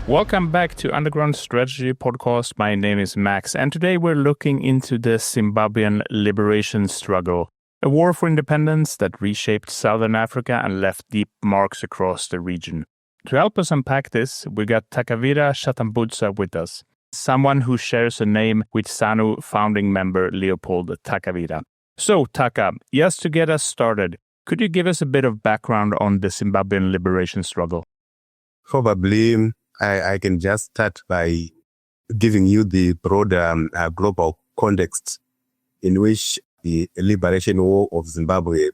Welcome back to Underground Strategy Podcast. My name is Max, and today we're looking into the Zimbabwean liberation struggle, a war for independence that reshaped Southern Africa and left deep marks across the region. To help us unpack this, we got Takawira Chatambudza with us, someone who shares a name with ZANU founding member Leopold Takawira. So, Taka, just to get us started, could you give us a bit of background on the Zimbabwean liberation struggle? Probably I can just start by giving you the broader global context in which the liberation war of Zimbabwe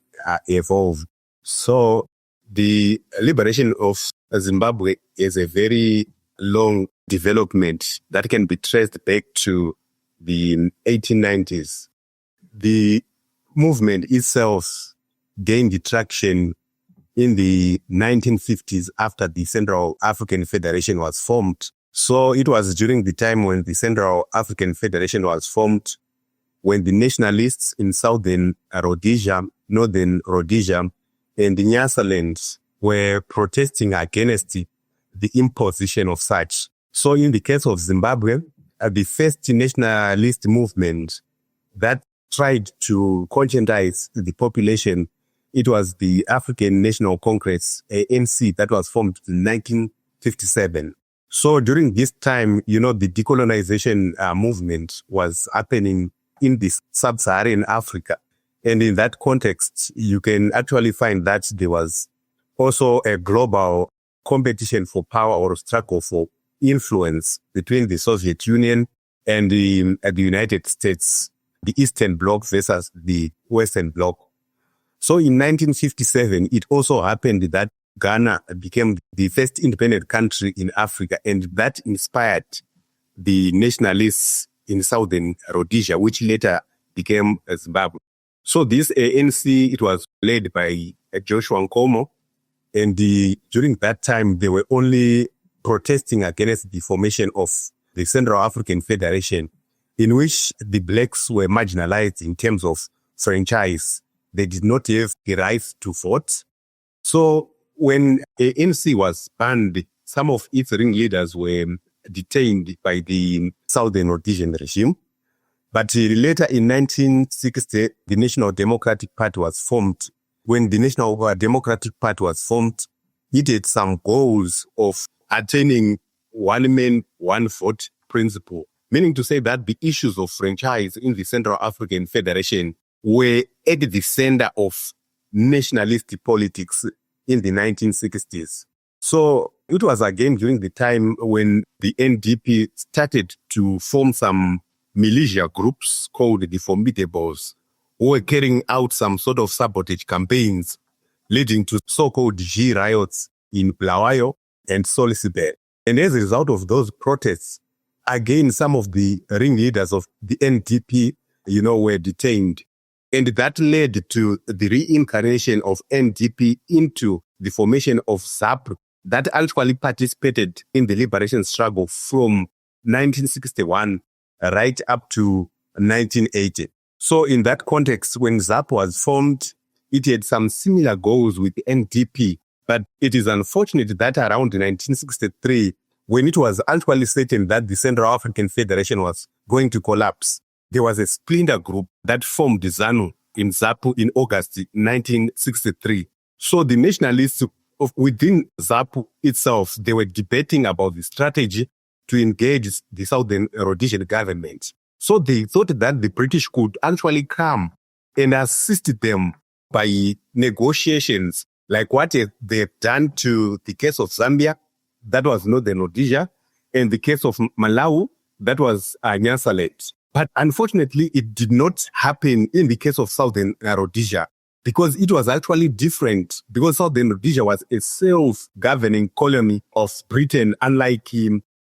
evolved. So the liberation of Zimbabwe is a very long development that can be traced back to the 1890s. The movement itself gained traction in the 1950s after the Central African Federation was formed. So it was during the time when the Central African Federation was formed, when the nationalists in Southern Rhodesia, Northern Rhodesia, and the Nyasaland were protesting against the imposition of such. So in the case of Zimbabwe, the first nationalist movement that tried to conscientize the population, it was the African National Congress, ANC, that was formed in 1957. So during this time, the decolonization movement was happening in this sub-Saharan Africa. And in that context, you can actually find that there was also a global competition for power or struggle for influence between the Soviet Union and the United States, the Eastern Bloc versus the Western Bloc. So in 1957, it also happened that Ghana became the first independent country in Africa, and that inspired the nationalists in Southern Rhodesia, which later became Zimbabwe. So this ANC, it was led by Joshua Nkomo, and during that time, they were only protesting against the formation of the Central African Federation, in which the blacks were marginalized in terms of franchise. They did not have the right to vote. So when ANC was banned, some of its ringleaders were detained by the Southern Rhodesian regime. But later in 1960, the National Democratic Party was formed. When the National Democratic Party was formed, it had some goals of attaining one man, one vote principle, meaning to say that the issues of franchise in the Central African Federation were at the center of nationalist politics in the 1960s. So it was again during the time when the NDP started to form some militia groups called the Formidables, who were carrying out some sort of sabotage campaigns leading to so-called G riots in Bulawayo and Salisbury. And as a result of those protests, again, some of the ringleaders of the NDP, were detained. And that led to the reincarnation of NDP into the formation of ZAPU that actually participated in the liberation struggle from 1961 right up to 1980. So in that context, when ZAPU was formed, it had some similar goals with the NDP. But it is unfortunate that around 1963, when it was actually certain that the Central African Federation was going to collapse, there was a splinter group that formed the ZANU in ZAPU in August 1963. So the nationalists within ZAPU itself, they were debating about the strategy to engage the Southern Rhodesian government. So they thought that the British could actually come and assist them by negotiations, like what they had done to the case of Zambia, that was Northern Rhodesia, and the case of Malawi, that was Nyasaland. But unfortunately, it did not happen in the case of Southern Rhodesia because it was actually different, because Southern Rhodesia was a self-governing colony of Britain, unlike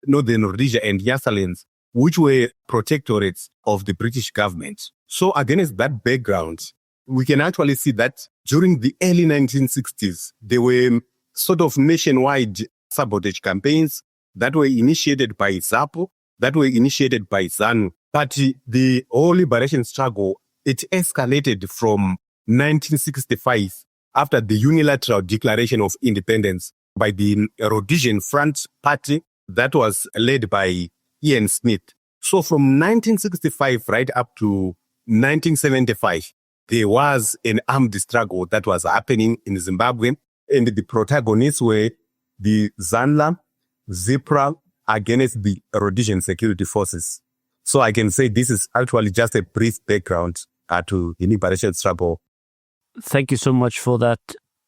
Northern Rhodesia and Nyasaland, which were protectorates of the British government. So against that background, we can actually see that during the early 1960s, there were sort of nationwide sabotage campaigns that were initiated by ZAPU, that were initiated by ZANU. But the whole liberation struggle, it escalated from 1965 after the unilateral declaration of independence by the Rhodesian Front Party that was led by Ian Smith. So from 1965 right up to 1975, there was an armed struggle that was happening in Zimbabwe, and the protagonists were the ZANLA, ZIPRA against the Rhodesian security forces. So I can say this is actually just a brief background to the liberation struggle. Thank you so much for that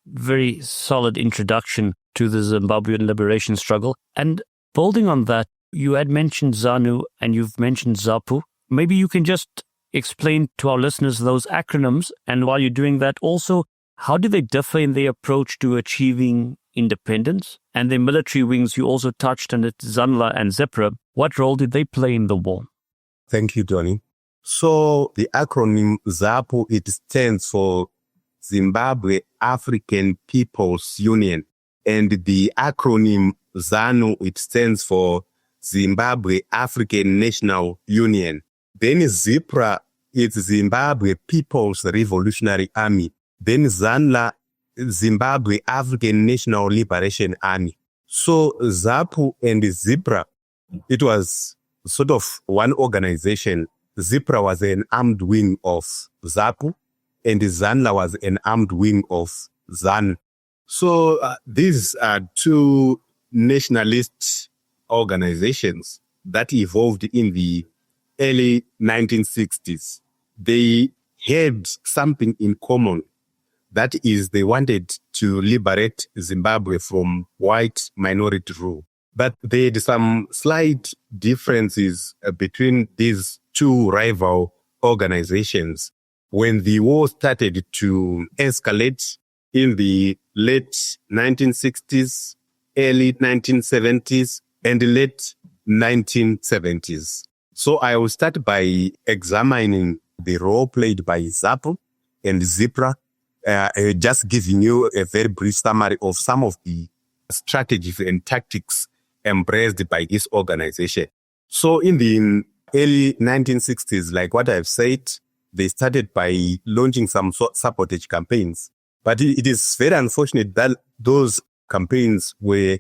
very solid introduction to the Zimbabwean liberation struggle. And building on that, you had mentioned ZANU and you've mentioned ZAPU. Maybe you can just explain to our listeners those acronyms. And while you're doing that, also, how do they differ in their approach to achieving independence? And their military wings, you also touched on it, ZANLA and ZIPRA. What role did they play in the war? Thank you, Tony. So the acronym ZAPU, it stands for Zimbabwe African People's Union. And the acronym ZANU, it stands for Zimbabwe African National Union. Then ZIPRA, it's Zimbabwe People's Revolutionary Army. Then ZANLA, Zimbabwe African National Liberation Army. So ZAPU and ZIPRA, it was sort of one organization. ZIPRA was an armed wing of ZAPU, and ZANLA was an armed wing of ZANU. So these are two nationalist organizations that evolved in the early 1960s. They had something in common. That is, they wanted to liberate Zimbabwe from white minority rule. But there had some slight differences between these two rival organizations. When the war started to escalate in the late 1960s, early 1970s, and late 1970s. So I will start by examining the role played by ZAPU and ZIPRA, just giving you a very brief summary of some of the strategies and tactics embraced by this organization. So in the early 1960s, like what I've said, they started by launching some sabotage campaigns. But it is very unfortunate that those campaigns were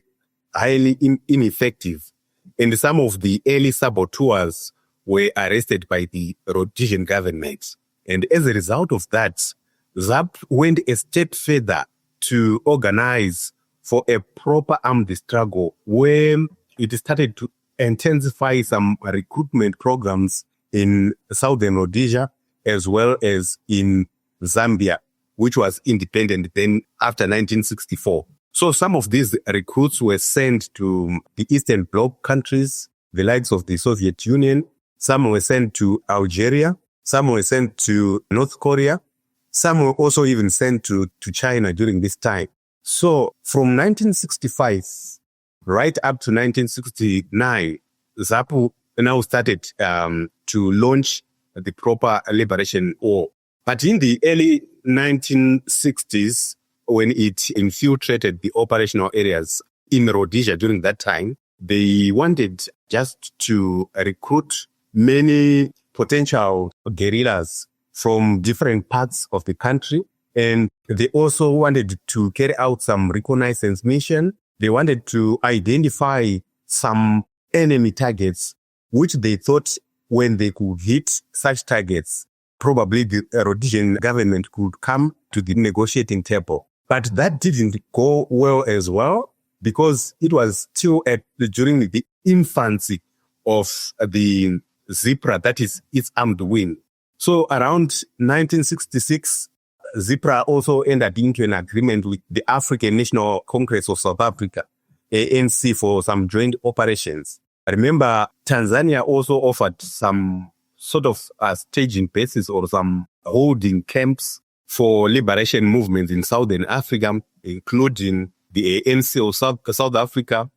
highly ineffective. And some of the early saboteurs were arrested by the Rhodesian government. And as a result of that, ZAP went a step further to organize for a proper armed struggle where it started to intensify some recruitment programs in southern Rhodesia as well as in Zambia, which was independent then after 1964. So some of these recruits were sent to the Eastern Bloc countries, the likes of the Soviet Union. Some were sent to Algeria. Some were sent to North Korea. Some were also even sent to China during this time. So from 1965 right up to 1969, ZAPU now started to launch the proper liberation war. But in the early 1960s, when it infiltrated the operational areas in Rhodesia during that time, they wanted just to recruit many potential guerrillas from different parts of the country. And they also wanted to carry out some reconnaissance mission. They wanted to identify some enemy targets, which they thought when they could hit such targets, probably the Rhodesian government could come to the negotiating table. But that didn't go well as well, because it was still during the infancy of the ZIPRA, that is its armed wing. So around 1966, ZIPRA also entered into an agreement with the African National Congress of South Africa, ANC, for some joint operations. I remember Tanzania also offered some sort of staging bases or some holding camps for liberation movements in Southern Africa, including the ANC of South Africa,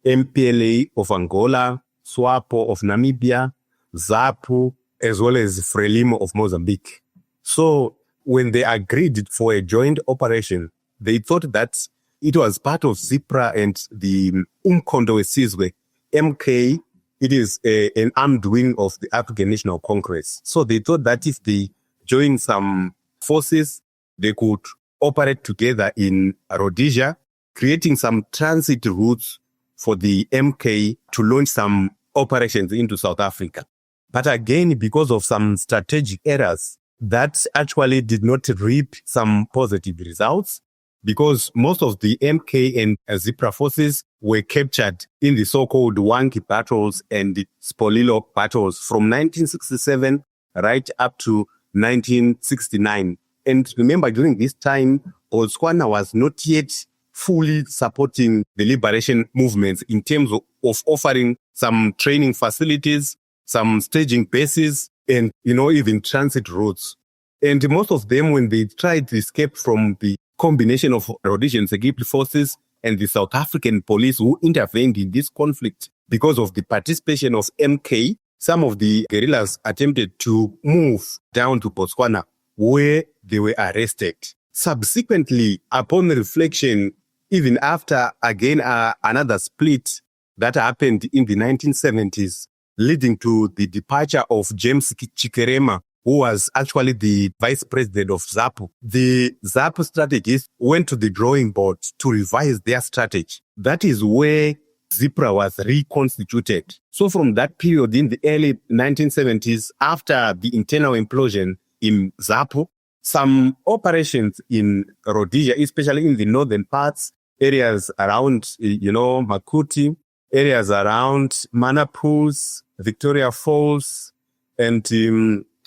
MPLA of Angola, SWAPO of Namibia, ZAPU, as well as FRELIMO of Mozambique. So when they agreed for a joint operation, they thought that it was part of ZIPRA and the Umkhonto weSizwe, MK. It is an armed wing of the African National Congress. So they thought that if they joined some forces, they could operate together in Rhodesia, creating some transit routes for the MK to launch some operations into South Africa. But again, because of some strategic errors, that actually did not reap some positive results, because most of the MK and ZIPRA forces were captured in the so-called Wangi battles and the Spolilo battles from 1967 right up to 1969. And remember, during this time, Botswana was not yet fully supporting the liberation movements in terms of offering some training facilities, some staging bases, and, even transit routes. And most of them, when they tried to escape from the combination of Rhodesian security forces and the South African police who intervened in this conflict because of the participation of MK, some of the guerrillas attempted to move down to Botswana, where they were arrested. Subsequently, upon reflection, even after, again, another split that happened in the 1970s, leading to the departure of James Chikerema, who was actually the vice president of ZAPU. The ZAPU strategists went to the drawing board to revise their strategy. That is where ZIPRA was reconstituted. So from that period in the early 1970s, after the internal implosion in ZAPU, some operations in Rhodesia, especially in the northern parts, areas around, Makuti, areas around Manapus, Victoria Falls, and,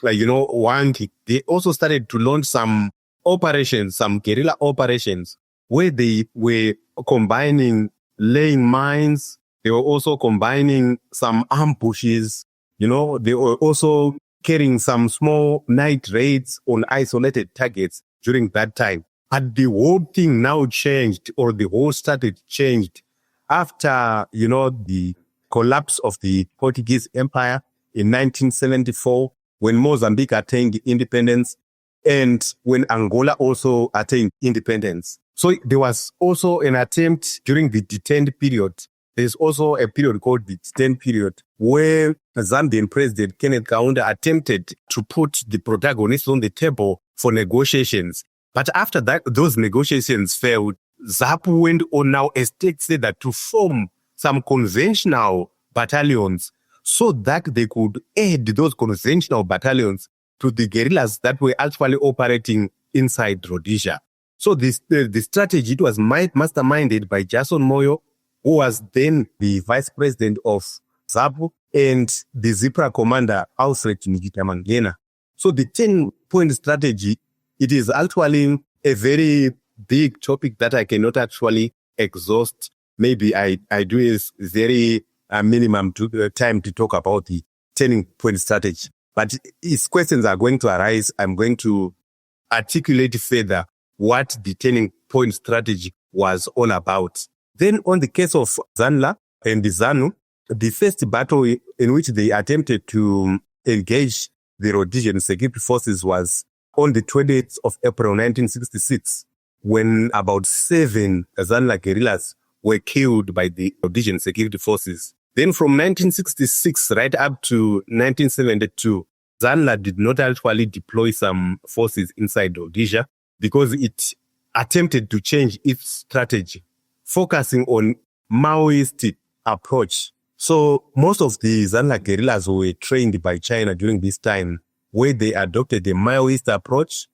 Wangi, they also started to launch some operations, some guerrilla operations, where they were combining laying mines. They were also combining some ambushes. They were also carrying some small night raids on isolated targets during that time. But the whole thing now changed, or the whole strategy changed after, the collapse of the Portuguese Empire in 1974, when Mozambique attained independence, and when Angola also attained independence. So there was also an attempt during the detent period. There's also a period called the detent period, where Zambian President Kenneth Kaunda attempted to put the protagonists on the table for negotiations. But after that, those negotiations failed. ZAPU went on now, as state said, that to form some conventional battalions so that they could aid those conventional battalions to the guerrillas that were actually operating inside Rhodesia. So the strategy, it was masterminded by Jason Moyo, who was then the vice president of ZAPU, and the ZIPRA commander, Alfred Nikitamangena. So the 10-point strategy, it is actually a very big topic that I cannot actually exhaust. Maybe I do is very minimum time to talk about the 10-point strategy. But if questions are going to arise, I'm going to articulate further what the 10-point strategy was all about. Then on the case of ZANLA and the ZANU, the first battle in which they attempted to engage the Rhodesian security forces was on the 20th of April 1966, when about 7 ZANLA guerrillas were killed by the Rhodesian security forces. Then from 1966 right up to 1972, ZANLA did not actually deploy some forces inside Rhodesia because it attempted to change its strategy, focusing on Maoist approach. So most of the ZANLA guerrillas were trained by China during this time, where they adopted a Maoist approach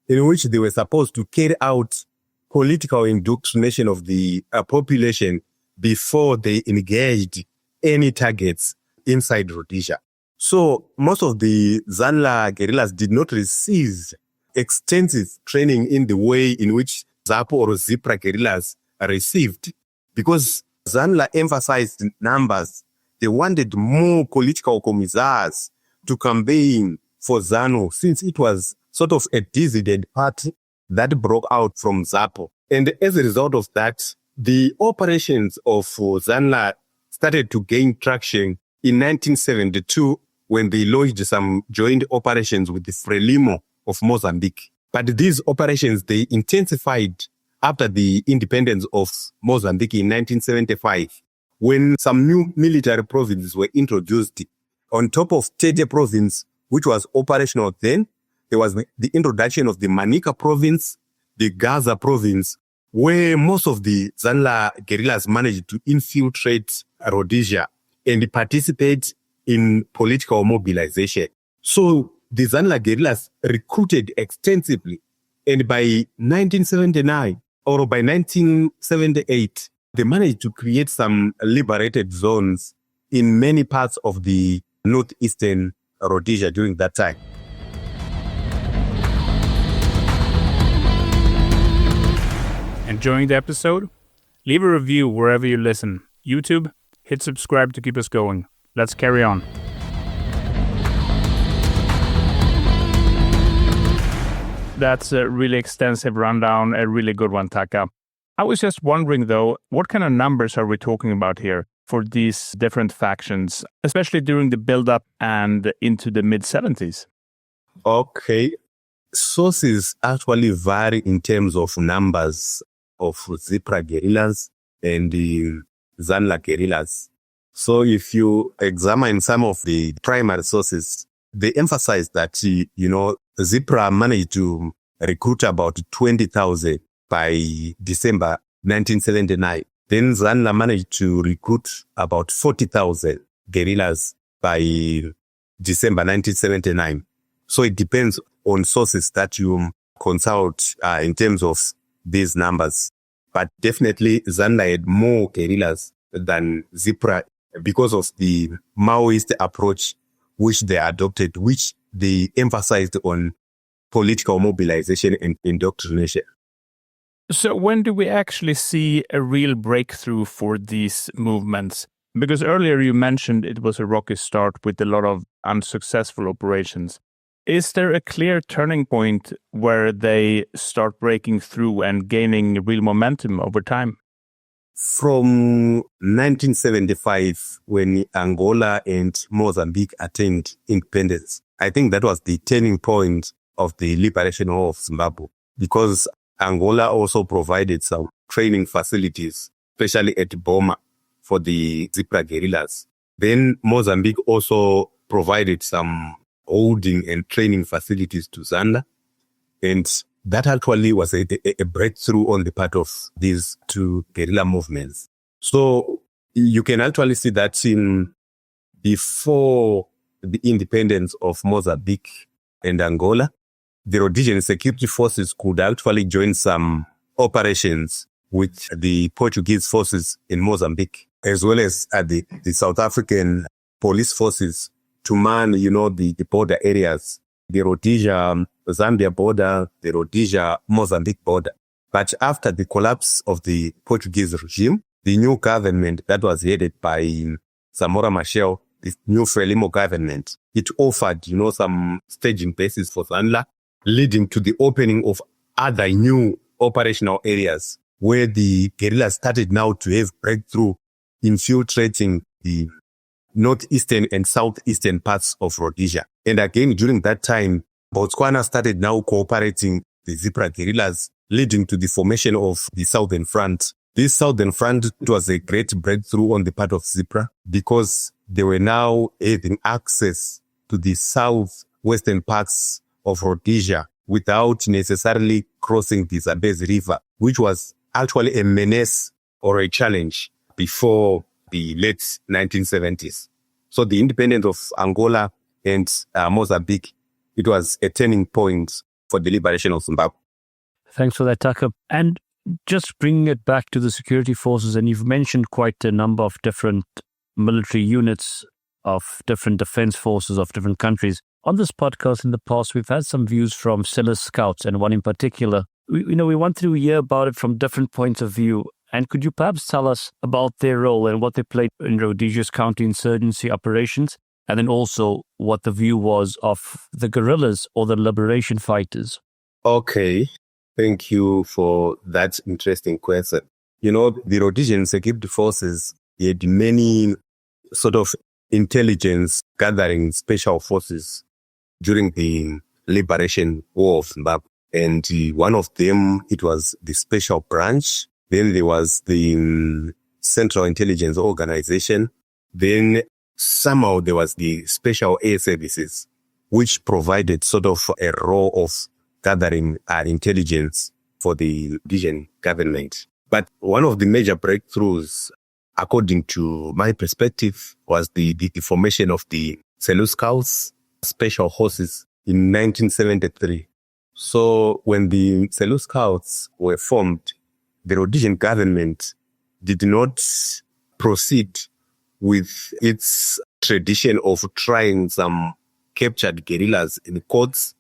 in which they were supposed to carry out political indoctrination of the population before they engaged any targets inside Rhodesia. So most of the ZANLA guerrillas did not receive extensive training in the way in which ZAPU or ZIPRA guerrillas received, because ZANLA emphasized numbers. They wanted more political commissars to campaign for ZANU, since it was sort of a dissident party that broke out from ZAPU. And as a result of that, the operations of ZANLA started to gain traction in 1972 when they launched some joint operations with the Frelimo of Mozambique. But these operations, they intensified after the independence of Mozambique in 1975, when some new military provinces were introduced. On top of Tete province, which was operational then, there was the introduction of the Manica province, the Gaza province, where most of the ZANLA guerrillas managed to infiltrate Rhodesia and participate in political mobilization. So the ZANLA guerrillas recruited extensively. And by 1979 or by 1978, they managed to create some liberated zones in many parts of the northeastern Rhodesia during that time. Enjoying the episode? Leave a review wherever you listen. YouTube, hit subscribe to keep us going. Let's carry on. That's a really extensive rundown, a really good one, Taka. I was just wondering, though, what kind of numbers are we talking about here for these different factions, especially during the build-up and into the mid-70s? Okay. Sources actually vary in terms of numbers of ZIPRA guerrillas and the ZANLA guerrillas. So if you examine some of the primary sources, they emphasize that, ZIPRA managed to recruit about 20,000 by December 1979. Then ZANLA managed to recruit about 40,000 guerrillas by December 1979. So it depends on sources that you consult in terms of these numbers. But definitely ZANLA had more guerrillas than ZIPRA because of the Maoist approach which they adopted, which they emphasized on political mobilization and indoctrination. So when do we actually see a real breakthrough for these movements? Because earlier you mentioned it was a rocky start with a lot of unsuccessful operations. Is there a clear turning point where they start breaking through and gaining real momentum over time? From 1975, when Angola and Mozambique attained independence, I think that was the turning point of the liberation war of Zimbabwe, because Angola also provided some training facilities, especially at Boma, for the ZIPRA guerrillas. Then Mozambique also provided some holding and training facilities to ZANLA. And that actually was a breakthrough on the part of these two guerrilla movements. So you can actually see that before the independence of Mozambique and Angola, the Rhodesian security forces could actually join some operations with the Portuguese forces in Mozambique, as well as the South African police forces to man, the border areas, the Rhodesia-Zambia border, the Rhodesia-Mozambique border. But after the collapse of the Portuguese regime, the new government that was headed by Samora Machel, the new Frelimo government, it offered, some staging bases for ZANLA, leading to the opening of other new operational areas where the guerrillas started now to have breakthrough infiltrating the northeastern and southeastern parts of Rhodesia. And again, during that time, Botswana started now cooperating the ZIPRA guerrillas, leading to the formation of the Southern Front. This Southern Front was a great breakthrough on the part of ZIPRA because they were now having access to the southwestern parts of Rhodesia without necessarily crossing the Zambezi River, which was actually a menace or a challenge before the late 1970s. So the independence of Angola and Mozambique, it was a turning point for the liberation of Zimbabwe. Thanks for that, Taka. And just bringing it back to the security forces, and you've mentioned quite a number of different military units of different defense forces of different countries. On this podcast in the past, we've had some views from Selous Scouts, and one in particular. We wanted to hear about it from different points of view. And could you perhaps tell us about their role and what they played in Rhodesia's counterinsurgency operations, and then also what the view was of the guerrillas or the liberation fighters? Okay, thank you for that interesting question. The Rhodesian security forces had many sort of intelligence gathering special forces during the liberation war of Zimbabwe. And one of them, it was the special branch. Then there was the Central Intelligence Organization. Then somehow there was the Special Air Services, which provided sort of a role of gathering intelligence for the Rhodesian government. But one of the major breakthroughs, according to my perspective, was the formation of the Selous Scouts special forces in 1973. So when the Selous Scouts were formed, the Rhodesian government did not proceed with its tradition of trying some captured guerrillas in courts,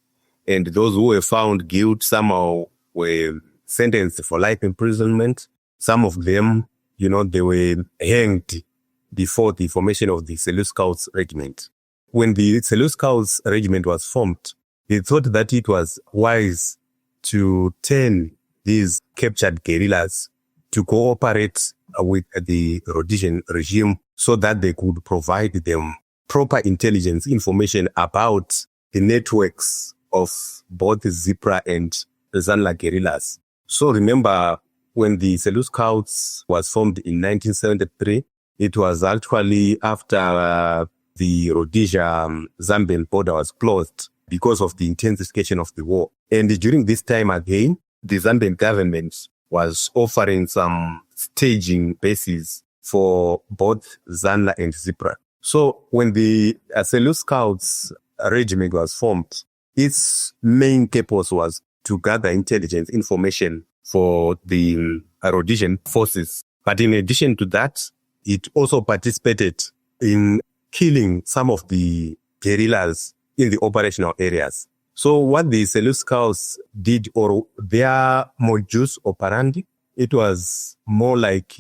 and those who were found guilty somehow were sentenced for life imprisonment. Some of them, they were hanged before the formation of the Selous Scouts Regiment. When the Selous Scouts Regiment was formed, they thought that it was wise to turn these captured guerrillas to cooperate with the Rhodesian regime so that they could provide them proper intelligence information about the networks of both ZIPRA and ZANLA guerrillas. So remember, when the Selous Scouts was formed in 1973, it was actually after the Rhodesia-Zambian border was closed because of the intensification of the war. And during this time again, the Zambian government was offering some staging bases for both ZANLA and ZIPRA. So when the Selous Scouts regiment was formed, its main purpose was to gather intelligence information for the Rhodesian forces. But in addition to that, it also participated in killing some of the guerrillas in the operational areas. So what the Selous Scouts did, or their modus operandi, it was more like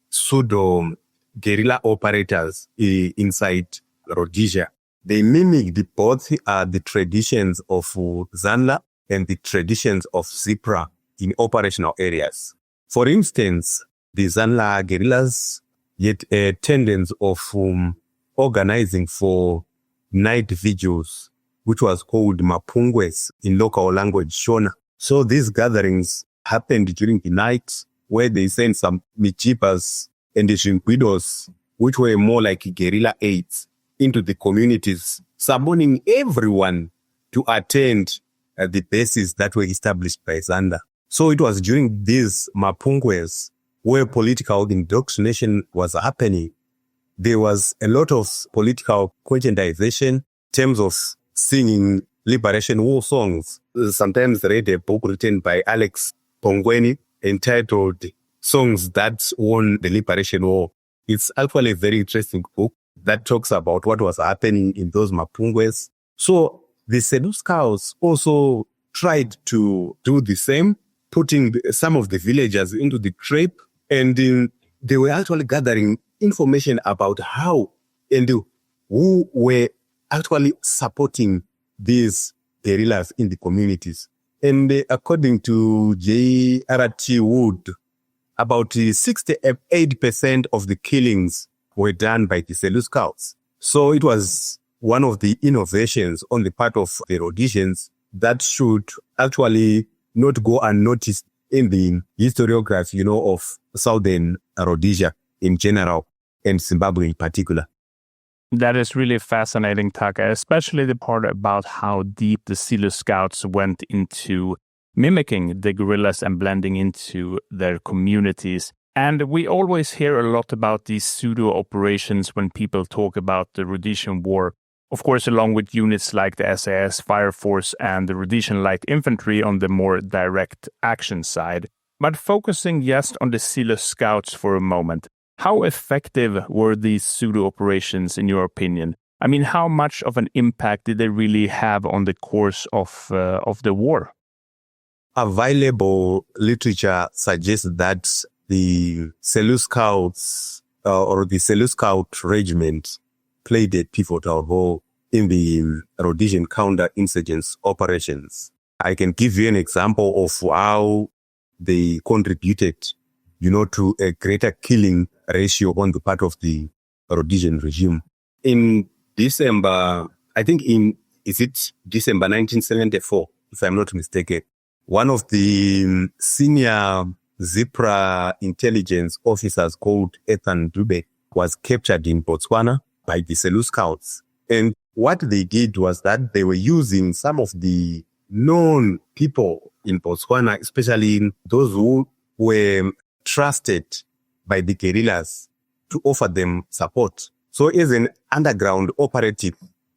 pseudo guerrilla operators inside Rhodesia. They mimicked both the traditions of ZANLA and the traditions of ZIPRA in operational areas. For instance, the ZANLA guerrillas had a tendency of organizing for night vigils, which was called mapungwes in local language Shona. So these gatherings happened during the night, where they sent some michipas and the shimpidos, which were more like guerrilla aides, into the communities, summoning everyone to attend the bases that were established by ZANLA. So it was during these mapungwes where political indoctrination was happening. There was a lot of political conscientization in terms of singing liberation war songs. Sometimes read a book written by Alex Pongweni entitled Songs That Won the Liberation War. It's actually a very interesting book that talks about what was happening in those mapungwes. So the Selous Scouts also tried to do the same, putting some of the villagers into the trap, and they were actually gathering information about how and who were actually supporting these guerrillas in the communities. And according to J.R.T. Wood, about 68% of the killings were done by the Selous Scouts. So it was one of the innovations on the part of the Rhodesians that should actually not go unnoticed in the historiography, of Southern Rhodesia in general and Zimbabwe in particular. That is really fascinating, Taka, especially the part about how deep the Selous Scouts went into mimicking the guerrillas and blending into their communities. And we always hear a lot about these pseudo operations when people talk about the Rhodesian War. Of course, along with units like the SAS Fire Force and the Rhodesian Light Infantry on the more direct action side. But focusing just on the Selous Scouts for a moment, how effective were these pseudo operations in your opinion? I mean, how much of an impact did they really have on the course of the war? Available literature suggests that the Selous Scouts or the Selous Scout Regiment played a pivotal role in the Rhodesian counterinsurgency operations. I can give you an example of how they contributed, to a greater killing ratio on the part of the Rhodesian regime. In December, December 1974, if I'm not mistaken, one of the senior ZIPRA intelligence officers called Ethan Dube was captured in Botswana by the Selous Scouts. And what they did was that they were using some of the known people in Botswana, especially those who were trusted by the guerrillas to offer them support. So as an underground operative,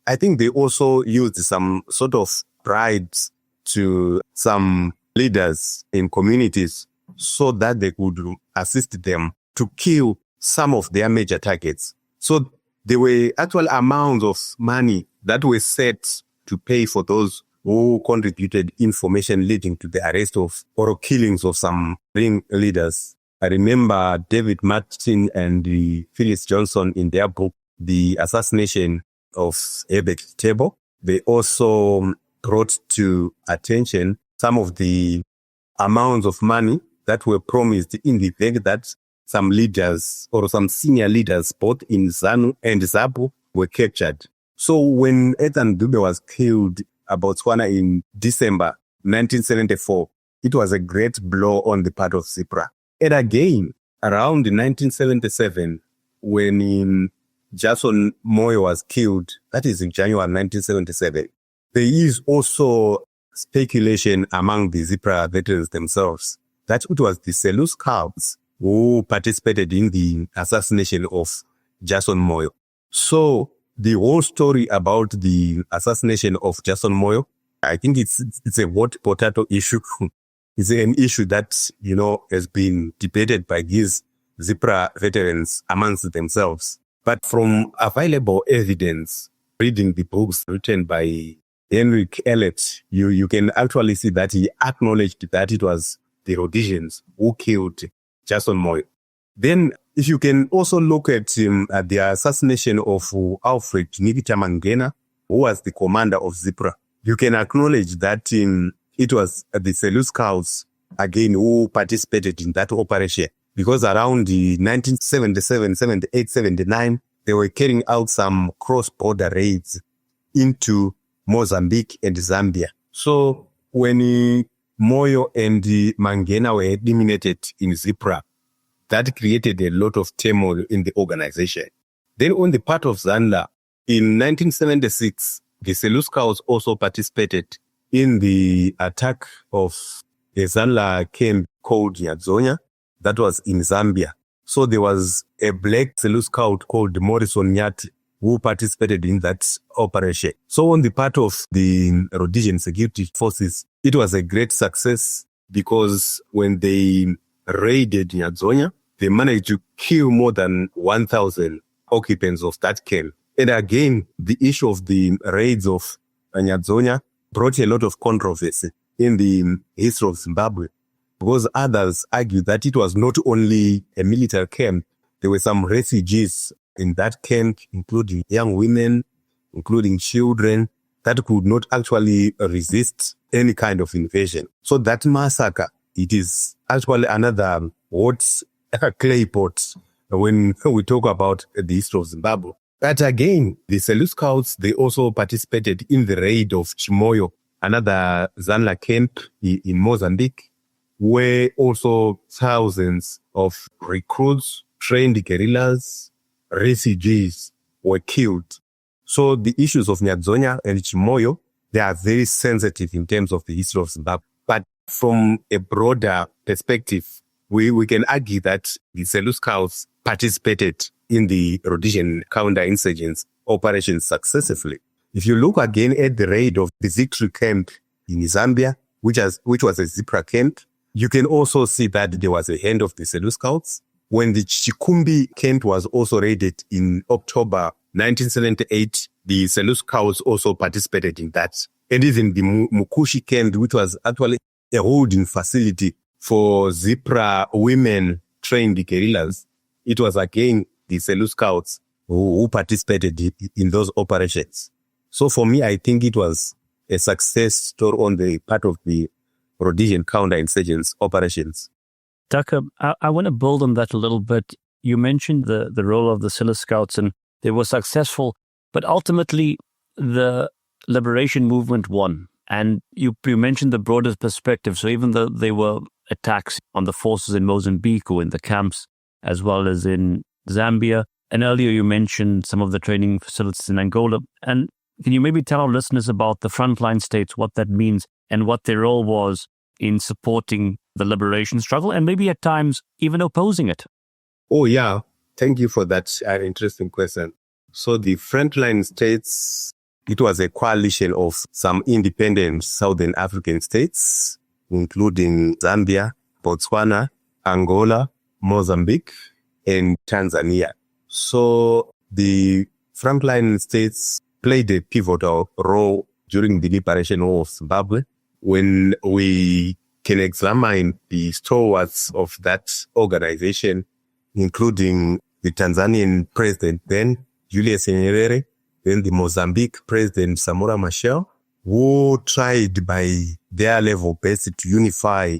I think they also used some sort of bribes to some leaders in communities so that they could assist them to kill some of their major targets. So there were actual amounts of money that were set to pay for those who contributed information leading to the arrest of or killings of some ring leaders. I remember David Martin and Phyllis Johnson in their book, The Assassination of Herbert Table. They also brought to attention some of the amounts of money that were promised in the event that some leaders or some senior leaders, both in ZANU and ZAPU, were captured. So when Ethan Dube was killed in Botswana in December 1974, it was a great blow on the part of ZIPRA. And again, around 1977, when Jason Moyo was killed, that is in January 1977, there is also speculation among the ZIPRA veterans themselves that it was the Selous Scouts who participated in the assassination of Jason Moyo. So the whole story about the assassination of Jason Moyo, I think it's a hot potato issue. It's an issue that, has been debated by these ZIPRA veterans amongst themselves. But from available evidence, reading the books written by Henrik Ellet, you can actually see that he acknowledged that it was the Rhodesians who killed Jason Moyo. Then, if you can also look at the assassination of Alfred Nikita Mangena, who was the commander of ZIPRA, you can acknowledge that it was the Selous Scouts, again, who participated in that operation. Because around the 1977, 78, 79, they were carrying out some cross-border raids into Mozambique and Zambia. So when Moyo and Mangena were eliminated in ZIPRA, that created a lot of turmoil in the organization. Then on the part of ZANLA, in 1976, the Selous Scouts also participated in the attack of a ZANLA camp called Nyadzonya, that was in Zambia. So there was a black Selous Scout called Morrison Nyati who participated in that operation. So on the part of the Rhodesian security forces, it was a great success because when they raided Nyadzonya, they managed to kill more than 1,000 occupants of that camp. And again, the issue of the raids of Nyadzonya brought a lot of controversy in the history of Zimbabwe, because others argue that it was not only a military camp. There were some refugees in that camp, including young women, including children, that could not actually resist any kind of invasion. So that massacre, it is actually another hot clay pot when we talk about the history of Zimbabwe. But again, the Selous Scouts, they also participated in the raid of Chimoyo, another ZANLA camp in Mozambique, where also thousands of recruits, trained guerrillas, refugees were killed. So the issues of Nyadzonya and Chimoyo, they are very sensitive in terms of the history of Zimbabwe. But from a broader perspective, we can argue that the Selous Scouts participated in the Rhodesian counterinsurgency operations successfully. If you look again at the raid of the Zictri camp in Zambia, which was a ZIPRA camp, you can also see that there was a hand of the Selous Scouts. When the Chikumbi camp was also raided in October 1978, the Selous Scouts also participated in that. And even the Mukushi camp, which was actually a holding facility for ZIPRA women trained guerrillas, it was again the Selous Scouts who participated in those operations. So for me, I think it was a success story on the part of the Rhodesian counterinsurgency operations. Taka, I want to build on that a little bit. You mentioned the role of the Selous Scouts, and they were successful, but ultimately the liberation movement won. And you mentioned the broader perspective. So even though they were attacks on the forces in Mozambique or in the camps, as well as in Zambia, and earlier you mentioned some of the training facilities in Angola. And can you maybe tell our listeners about the frontline states, what that means? and what their role was in supporting the liberation struggle and maybe at times even opposing it? Oh, yeah. Thank you for that interesting question. So the frontline states, it was a coalition of some independent Southern African states, including Zambia, Botswana, Angola, Mozambique, and Tanzania. So the frontline states played a pivotal role during the liberation war of Zimbabwe. When we can examine the stalwarts of that organization, including the Tanzanian president then, Julius Nyerere, then the Mozambique president, Samora Machel, who tried by their level best to unify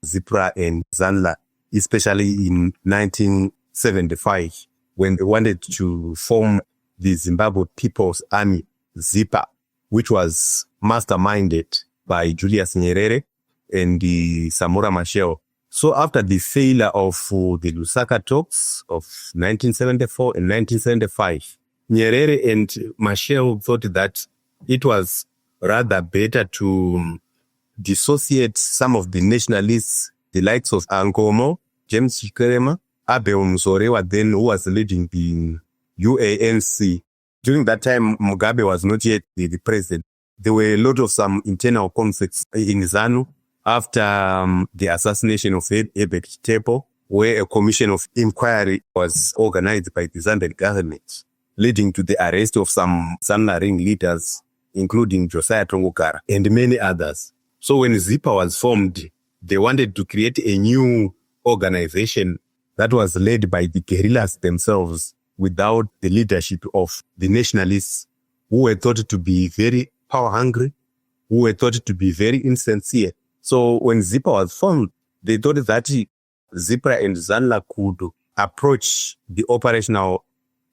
ZIPRA and ZANLA, especially in 1975, when they wanted to form the Zimbabwe People's Army, ZIPA, which was masterminded by Julius Nyerere and the Samora Machel. So after the failure of the Lusaka talks of 1974 and 1975, Nyerere and Machel thought that it was rather better to dissociate some of the nationalists, the likes of Nkomo, James Chikerema, Abe Mzorewa then, who was leading the UANC. During that time, Mugabe was not yet the president. There were a lot of some internal conflicts in ZANU after the assassination of Herbert Tepo, where a commission of inquiry was organized by the Zambian government, leading to the arrest of some ZANLA ringleaders, including Josiah Tongokara and many others. So when ZIPA was formed, they wanted to create a new organization that was led by the guerrillas themselves without the leadership of the nationalists who were thought to be very power-hungry, who were thought to be very insincere. So when ZIPA was formed, they thought that ZIPRA and ZANLA could approach the operational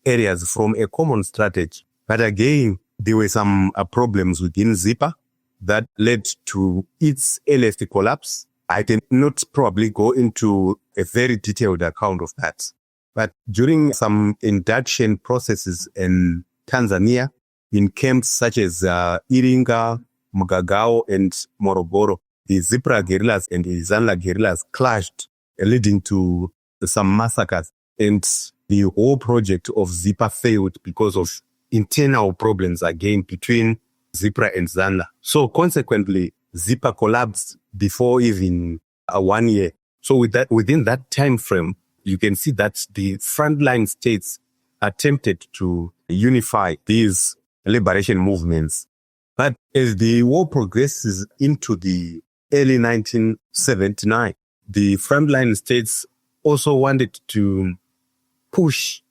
areas from a common strategy. But again, there were some problems within ZIPA that led to its earliest collapse. I can not probably go into a very detailed account of that. But during some induction processes in Tanzania, in camps such as Iringa, Mugagao, and Morogoro, the ZIPRA guerrillas and the ZANLA guerrillas clashed, leading to some massacres. And the whole project of ZIPA failed because of internal problems again between ZIPRA and ZANLA. So consequently, ZIPA collapsed before even 1 year. So within that time frame, you can see that the frontline states attempted to unify these liberation movements. But as the war progresses into the early 1979, the frontline states also wanted to push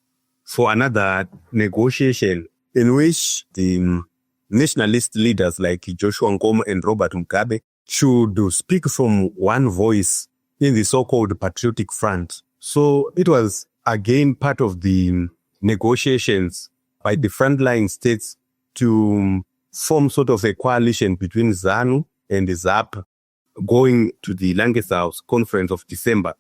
for another negotiation in which the nationalist leaders like Joshua Nkomo and Robert Mugabe should speak from one voice in the so-called Patriotic Front. So it was again part of the negotiations by the frontline states to form sort of a coalition between ZANU and the ZAPU, going to the Lancaster House Conference of December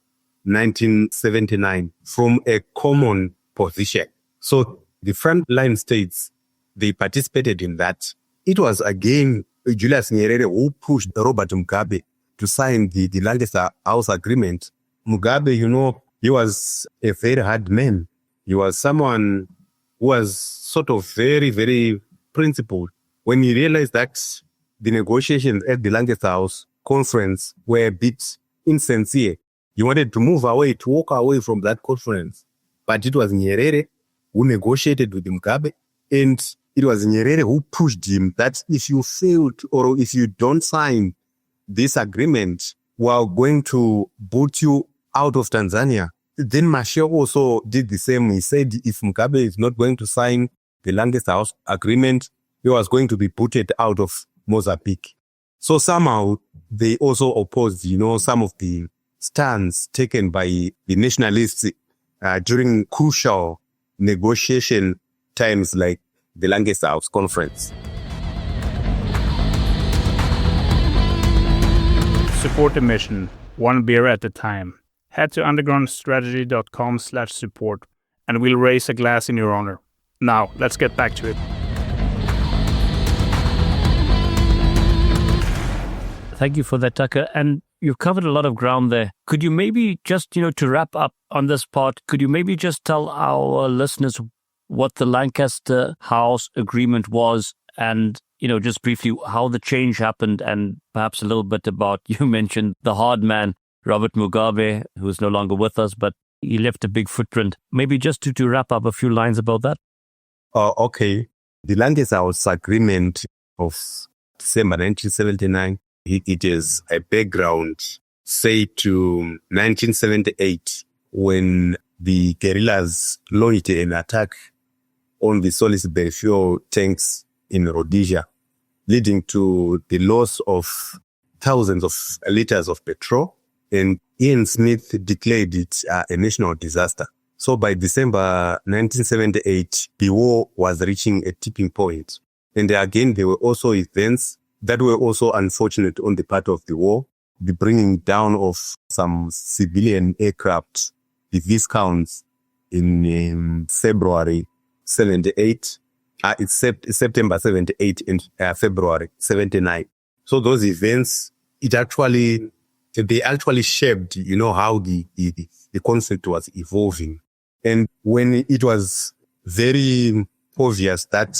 1979 from a common position. So the frontline states, they participated in that. It was again Julius Nyerere who pushed Robert Mugabe to sign the Lancaster House Agreement. Mugabe, he was a very hard man. He was someone who was sort of very, very principled. When he realized that the negotiations at the Lancaster House Conference were a bit insincere, he wanted to move away, to walk away from that conference. But it was Nyerere who negotiated with Mugabe, and it was Nyerere who pushed him that if you failed or if you don't sign this agreement, we are going to boot you out of Tanzania. Then Machel also did the same. He said if Mugabe is not going to sign the Lancaster House Agreement, he was going to be booted out of Mozambique. So somehow they also opposed, some of the stands taken by the nationalists during crucial negotiation times like the Lancaster House Conference. Support the mission, one beer at a time. Head to undergroundstrategy.com/support and we'll raise a glass in your honor. Now, let's get back to it. Thank you for that, Taka. And you've covered a lot of ground there. Could you maybe just, to wrap up on this part, could you maybe just tell our listeners what the Lancaster House Agreement was and, just briefly how the change happened and perhaps a little bit about, you mentioned the hard man, Robert Mugabe, who is no longer with us, but he left a big footprint. Maybe just to wrap up a few lines about that. Okay. The Lancaster House Agreement of December 1979, it is a background, say, to 1978, when the guerrillas launched an attack on the Salisbury fuel tanks in Rhodesia, leading to the loss of thousands of liters of petrol. And Ian Smith declared it a national disaster. So by December 1978, the war was reaching a tipping point. And again, there were also events that were also unfortunate on the part of the war. The bringing down of some civilian aircraft, the Viscounts in February 78, it's September 78 and February 79. So those events, they actually shaped, how the conflict was evolving. And when it was very obvious that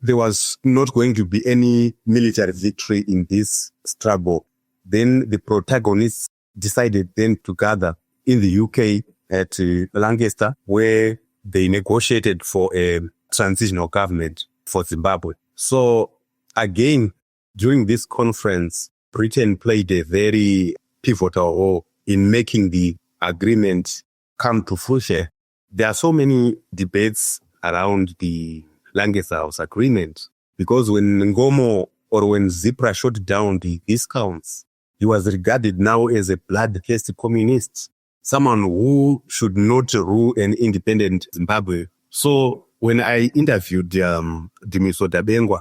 there was not going to be any military victory in this struggle, then the protagonists decided then to gather in the UK at Lancaster, where they negotiated for a transitional government for Zimbabwe. So again, during this conference, Britain played a very pivotal role in making the agreement come to fruition. There are so many debates around the Lancaster House Agreement, because when Ngomo or when ZIPRA shot down the Viscounts, he was regarded now as a bloodthirsty communist, someone who should not rule an independent Zimbabwe. So when I interviewed Dimiso Dabengwa,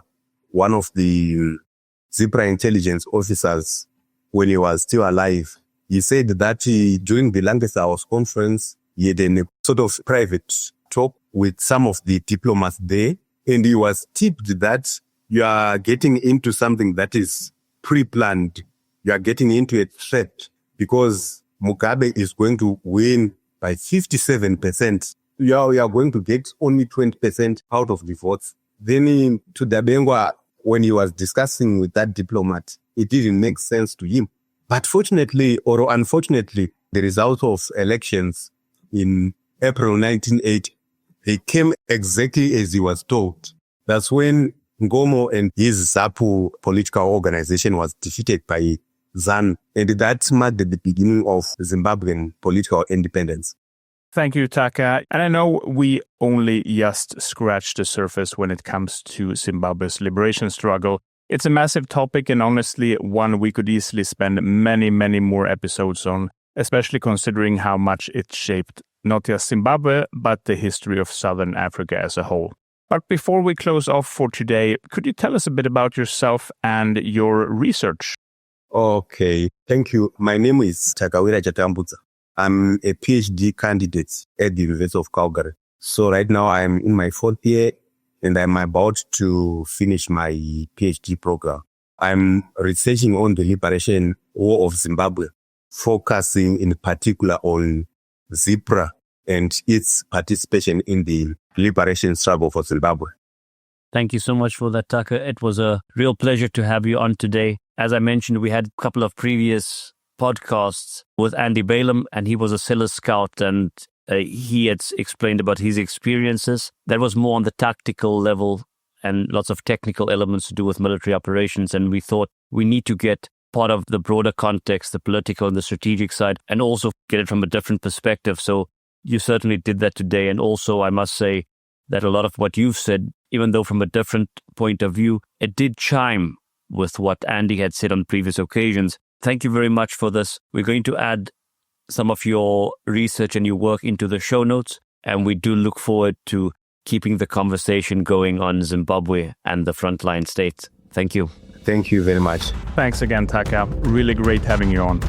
one of the ZIPRA intelligence officers, when he was still alive, he said that during the Lancaster House conference, he had a sort of private talk with some of the diplomats there, and he was tipped that you are getting into something that is pre-planned. You are getting into a threat because Mugabe is going to win by 57%. You are going to get only 20% out of the votes. Then to Dabengwa, when he was discussing with that diplomat, it didn't make sense to him. But fortunately or unfortunately, the result of elections in April 1980, they came exactly as he was told. That's when Ngomo and his ZAPU political organization was defeated by ZANU, and that marked the beginning of Zimbabwean political independence. Thank you, Taka. And I know we only just scratched the surface when it comes to Zimbabwe's liberation struggle. It's a massive topic and honestly one we could easily spend many, many more episodes on, especially considering how much it shaped not just Zimbabwe, but the history of Southern Africa as a whole. But before we close off for today, could you tell us a bit about yourself and your research? Okay, thank you. My name is Takawira Chatambudza. I'm a PhD candidate at the University of Calgary. So right now I'm in my 4th year and I'm about to finish my PhD program. I'm researching on the liberation war of Zimbabwe, focusing in particular on ZIPRA and its participation in the liberation struggle for Zimbabwe. Thank you so much for that, Taka. It was a real pleasure to have you on today. As I mentioned, we had a couple of previous podcasts with Andy Balaam, and he was a Selous Scout, and he had explained about his experiences. That was more on the tactical level and lots of technical elements to do with military operations. And we thought we need to get part of the broader context, the political and the strategic side, and also get it from a different perspective. So you certainly did that today. And also, I must say that a lot of what you've said, even though from a different point of view, it did chime with what Andy had said on previous occasions. Thank you very much for this. We're going to add some of your research and your work into the show notes, and we do look forward to keeping the conversation going on Zimbabwe and the frontline states. Thank you. Thank you very much. Thanks again, Taka. Really great having you on.